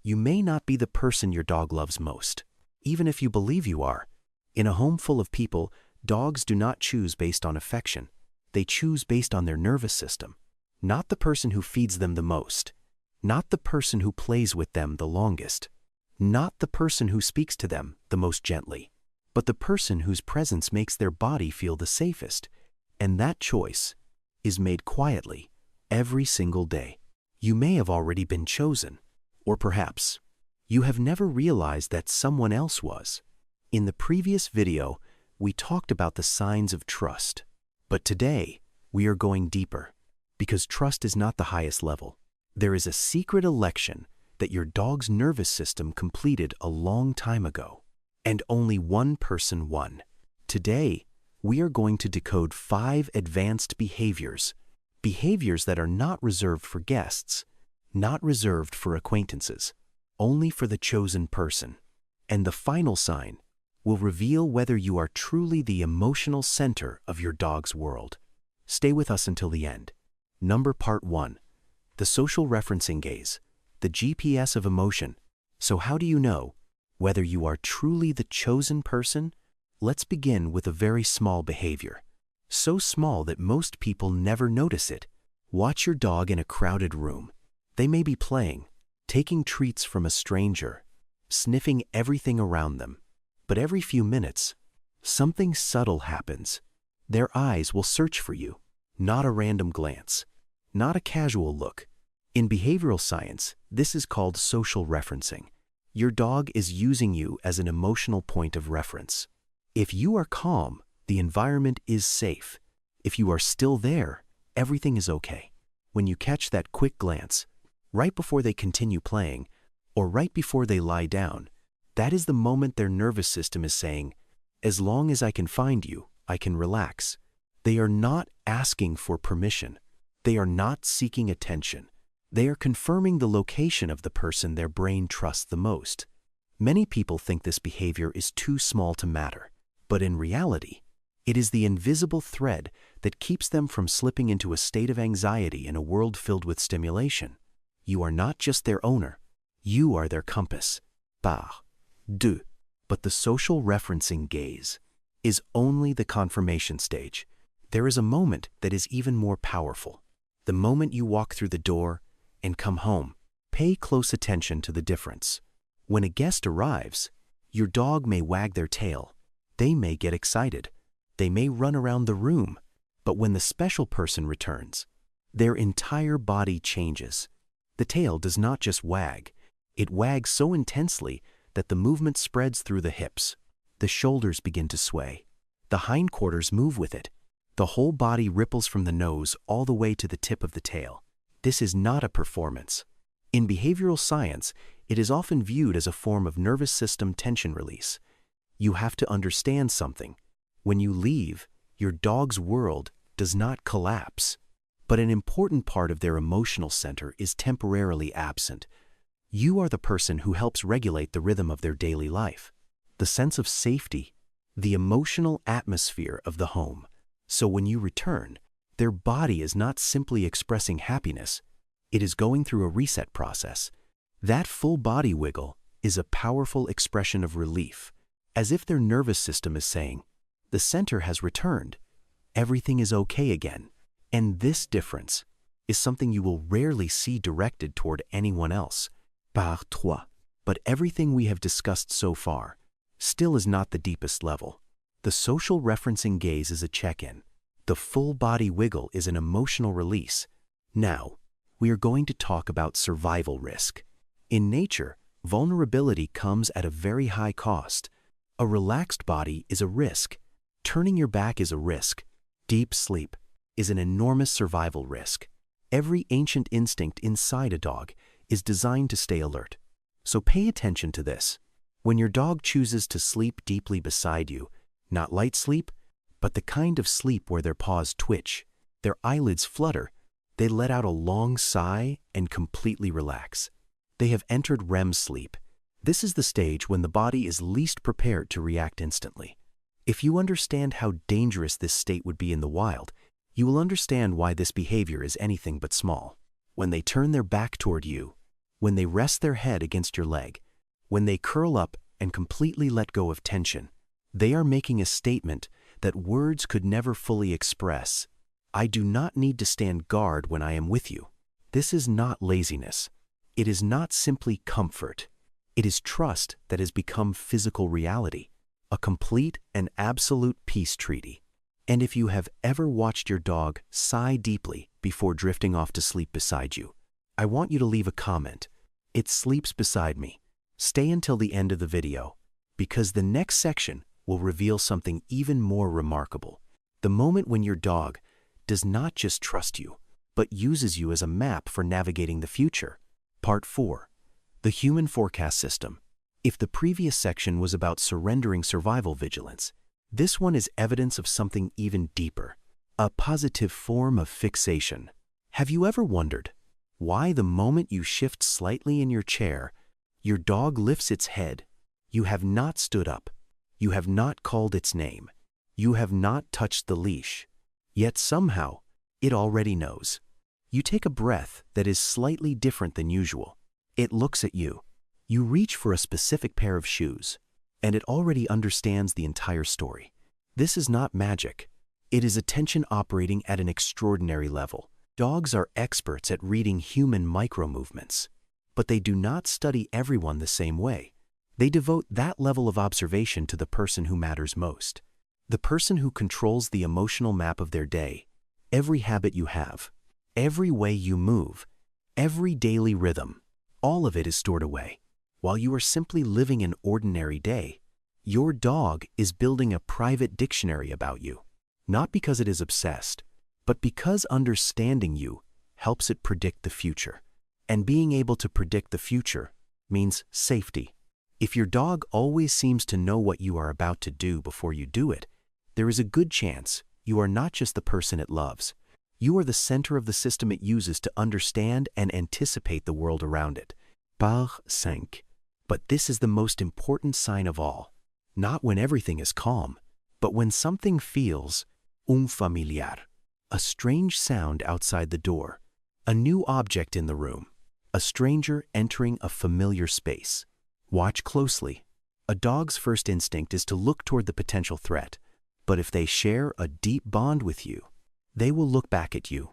You may not be the person your dog loves most, even if you believe you are. In a home full of people, dogs do not choose based on affection. They choose based on their nervous system. Not the person who feeds them the most. Not the person who plays with them the longest. Not the person who speaks to them the most gently. But the person whose presence makes their body feel the safest. And that choice is made quietly every single day. You may have already been chosen. Or perhaps you have never realized that someone else was. In the previous video, we talked about the signs of trust. But today, we are going deeper, because trust is not the highest level. There is a secret election that your dog's nervous system completed a long time ago, and only one person won. Today, we are going to decode 5 advanced behaviors that are not reserved for guests, not reserved for acquaintances, only for the chosen person. And the final sign will reveal whether you are truly the emotional center of your dog's world. Stay with us until the end. Part 1. The social referencing gaze, the GPS of emotion. So how do you know whether you are truly the chosen person? Let's begin with a very small behavior. So small that most people never notice it. Watch your dog in a crowded room. They may be playing, taking treats from a stranger, sniffing everything around them. But every few minutes, something subtle happens. Their eyes will search for you, not a random glance, not a casual look. In behavioral science, this is called social referencing. Your dog is using you as an emotional point of reference. If you are calm, the environment is safe. If you are still there, everything is okay. When you catch that quick glance, right before they continue playing, or right before they lie down, that is the moment their nervous system is saying, as long as I can find you, I can relax. They are not asking for permission. They are not seeking attention. They are confirming the location of the person their brain trusts the most. Many people think this behavior is too small to matter, but in reality, it is the invisible thread that keeps them from slipping into a state of anxiety in a world filled with stimulation. You are not just their owner. You are their compass. Part 2. But the social referencing gaze is only the confirmation stage. There is a moment that is even more powerful. The moment you walk through the door and come home. Pay close attention to the difference. When a guest arrives, your dog may wag their tail. They may get excited. They may run around the room. But when the special person returns, their entire body changes. The tail does not just wag. It wags so intensely that the movement spreads through the hips. The shoulders begin to sway. The hindquarters move with it. The whole body ripples from the nose all the way to the tip of the tail. This is not a performance. In behavioral science, it is often viewed as a form of nervous system tension release. You have to understand something. When you leave, your dog's world does not collapse, but an important part of their emotional center is temporarily absent. You are the person who helps regulate the rhythm of their daily life, the sense of safety, the emotional atmosphere of the home. So when you return, their body is not simply expressing happiness, it is going through a reset process. That full body wiggle is a powerful expression of relief, as if their nervous system is saying, the center has returned, everything is okay again. And this difference is something you will rarely see directed toward anyone else. Part 3. But everything we have discussed so far still is not the deepest level. The social referencing gaze is a check-in. The full body wiggle is an emotional release. Now, we are going to talk about survival risk. In nature, vulnerability comes at a very high cost. A relaxed body is a risk. Turning your back is a risk. Deep sleep is an enormous survival risk. Every ancient instinct inside a dog is designed to stay alert. So pay attention to this. When your dog chooses to sleep deeply beside you, not light sleep, but the kind of sleep where their paws twitch, their eyelids flutter, they let out a long sigh and completely relax. They have entered REM sleep. This is the stage when the body is least prepared to react instantly. If you understand how dangerous this state would be in the wild, you will understand why this behavior is anything but small. When they turn their back toward you, when they rest their head against your leg, when they curl up and completely let go of tension. They are making a statement that words could never fully express. I do not need to stand guard when I am with you. This is not laziness. It is not simply comfort. It is trust that has become physical reality, a complete and absolute peace treaty. And if you have ever watched your dog sigh deeply before drifting off to sleep beside you, I want you to leave a comment. It sleeps beside me. Stay until the end of the video, because the next section will reveal something even more remarkable. The moment when your dog does not just trust you, but uses you as a map for navigating the future. Part 4. The Human Forecast System. If the previous section was about surrendering survival vigilance, this one is evidence of something even deeper, a positive form of fixation. Have you ever wondered why the moment you shift slightly in your chair, your dog lifts its head? You have not stood up. You have not called its name. You have not touched the leash. Yet somehow, it already knows. You take a breath that is slightly different than usual. It looks at you. You reach for a specific pair of shoes, and it already understands the entire story. This is not magic. It is attention operating at an extraordinary level. Dogs are experts at reading human micro-movements, but they do not study everyone the same way. They devote that level of observation to the person who matters most, the person who controls the emotional map of their day. Every habit you have, every way you move, every daily rhythm, all of it is stored away. While you are simply living an ordinary day, your dog is building a private dictionary about you, not because it is obsessed, but because understanding you helps it predict the future. And being able to predict the future means safety. If your dog always seems to know what you are about to do before you do it, there is a good chance you are not just the person it loves. You are the center of the system it uses to understand and anticipate the world around it. Part 5. But this is the most important sign of all. Not when everything is calm, but when something feels unfamiliar. A strange sound outside the door. A new object in the room. A stranger entering a familiar space. Watch closely. A dog's first instinct is to look toward the potential threat, but if they share a deep bond with you, they will look back at you,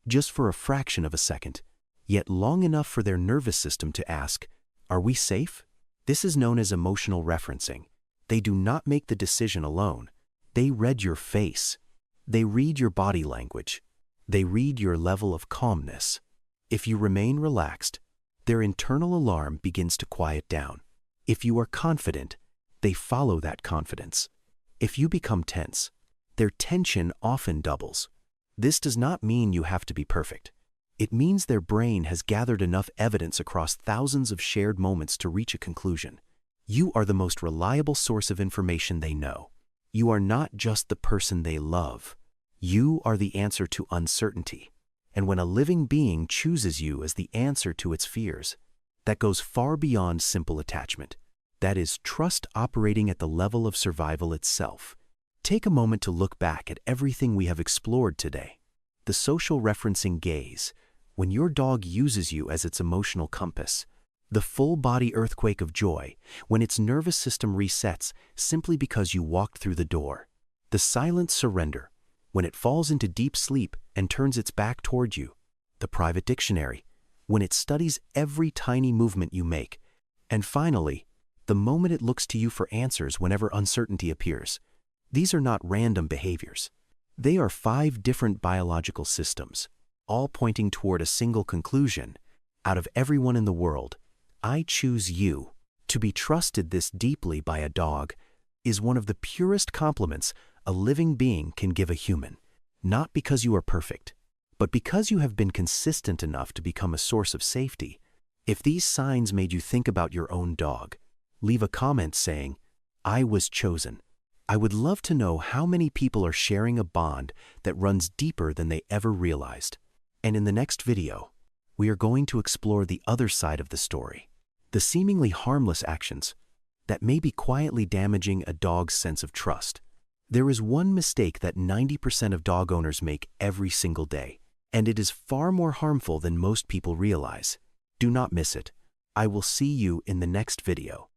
just for a fraction of a second, yet long enough for their nervous system to ask, "Are we safe?" This is known as emotional referencing. They do not make the decision alone. They read your face. They read your body language. They read your level of calmness. If you remain relaxed, their internal alarm begins to quiet down. If you are confident, they follow that confidence. If you become tense, their tension often doubles. This does not mean you have to be perfect. It means their brain has gathered enough evidence across thousands of shared moments to reach a conclusion. You are the most reliable source of information they know. You are not just the person they love. You are the answer to uncertainty. And when a living being chooses you as the answer to its fears, that goes far beyond simple attachment. That is trust operating at the level of survival itself. Take a moment to look back at everything we have explored today. The social referencing gaze, when your dog uses you as its emotional compass. The full-body earthquake of joy, when its nervous system resets simply because you walked through the door. The silent surrender, when it falls into deep sleep and turns its back toward you. The private dictionary, when it studies every tiny movement you make. And finally, the moment it looks to you for answers whenever uncertainty appears. These are not random behaviors. They are 5 different biological systems, all pointing toward a single conclusion. Out of everyone in the world, I choose you. To be trusted this deeply by a dog is one of the purest compliments a living being can give a human. Not because you are perfect, but because you have been consistent enough to become a source of safety. If these signs made you think about your own dog, leave a comment saying, "I was chosen." I would love to know how many people are sharing a bond that runs deeper than they ever realized. And in the next video, we are going to explore the other side of the story. The seemingly harmless actions that may be quietly damaging a dog's sense of trust. There is one mistake that 90% of dog owners make every single day, and it is far more harmful than most people realize. Do not miss it. I will see you in the next video.